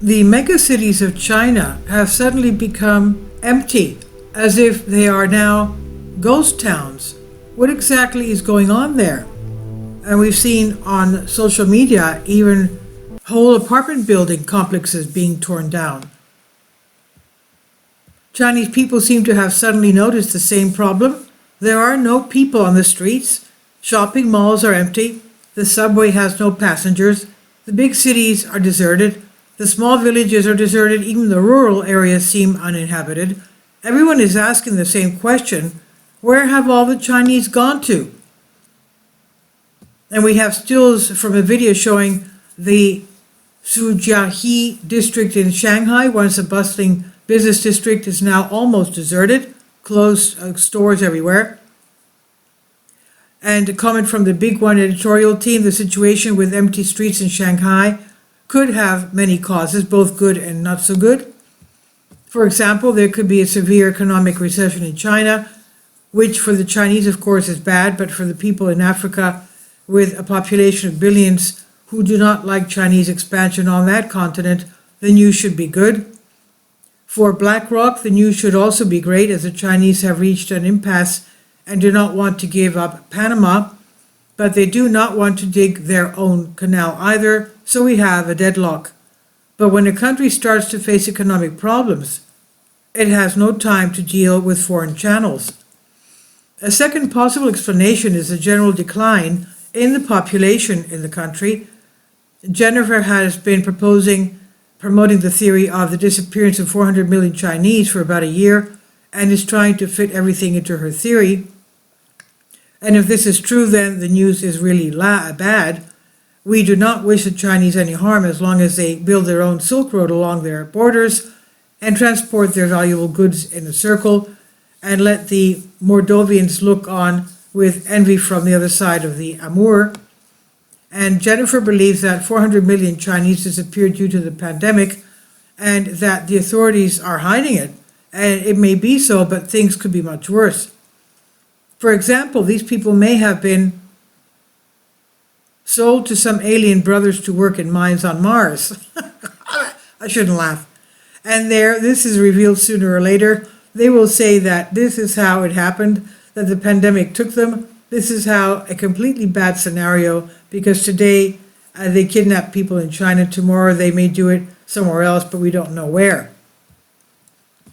The megacities of China have suddenly become empty, as if they are now ghost towns. What exactly is going on there? And we've seen on social media even whole apartment building complexes being torn down. Chinese people seem to have suddenly noticed the same problem. There are no people on the streets. Shopping malls are empty. The subway has no passengers. The big cities are deserted. The small villages are deserted. Even the rural areas seem uninhabited. Everyone is asking the same question: where have all the Chinese gone to? And we have stills from a video showing the Sujiahe district in Shanghai, once a bustling business district, is now almost deserted, closed stores everywhere. And a comment from the Big One editorial team: the situation with empty streets in Shanghai could have many causes, both good and not so good. For example, there could be a severe economic recession in China, which for the Chinese, of course, is bad, but for the people in Africa, with a population of billions who do not like Chinese expansion on that continent, the news should be good. For BlackRock, the news should also be great, as the Chinese have reached an impasse and do not want to give up Panama, but they do not want to dig their own canal either, so we have a deadlock. But when a country starts to face economic problems, it has no time to deal with foreign channels. A second possible explanation is the general decline in the population in the country. Jennifer has been promoting the theory of the disappearance of 400 million Chinese for about a year, and is trying to fit everything into her theory. And if this is true, then the news is really bad. We do not wish the Chinese any harm as long as they build their own Silk Road along their borders and transport their valuable goods in a circle, and let the Moldovians look on with envy from the other side of the Amur. And Jennifer believes that 400 million Chinese disappeared due to the pandemic, and that the authorities are hiding it. And it may be so, but things could be much worse. For example, these people may have been sold to some alien brothers to work in mines on Mars. I shouldn't laugh. And this is revealed sooner or later. They will say that this is how it happened, that the pandemic took them. This is how a completely bad scenario, because today they kidnap people in China, tomorrow they may do it somewhere else, but we don't know where.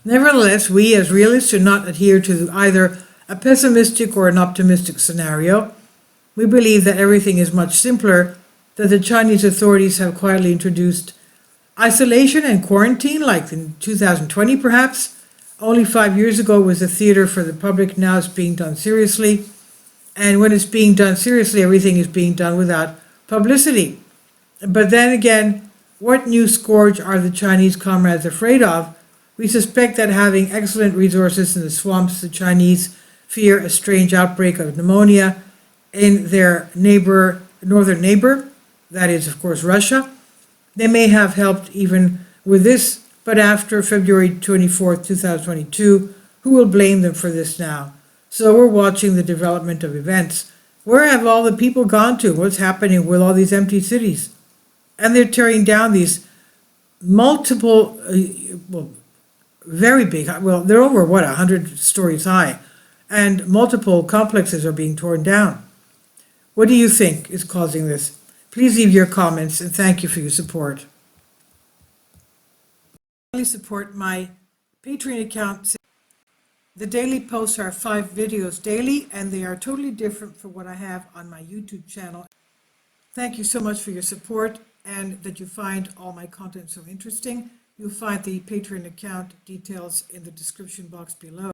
Nevertheless, we as realists should not adhere to either a pessimistic or an optimistic scenario. We believe that everything is much simpler, that the Chinese authorities have quietly introduced isolation and quarantine, like in 2020 perhaps. Only 5 years ago was a theater for the public. Now it's being done seriously. And when it's being done seriously, everything is being done without publicity. But then again, what new scourge are the Chinese comrades afraid of? We suspect that having excellent resources in the swamps, the Chinese fear a strange outbreak of pneumonia in their northern neighbor, that is, of course, Russia. They may have helped even with this, but after February 24th, 2022, who will blame them for this now? So we're watching the development of events. Where have all the people gone to? What's happening with all these empty cities? And they're tearing down these multiple, very big, they're over, 100 stories high, and multiple complexes are being torn down. What do you think is causing this? Please leave your comments, and thank you for your support. Please support my Patreon account. The daily posts are 5 videos daily, and they are totally different from what I have on my YouTube channel. Thank you so much for your support, and that you find all my content so interesting. You'll find the Patreon account details in the description box below.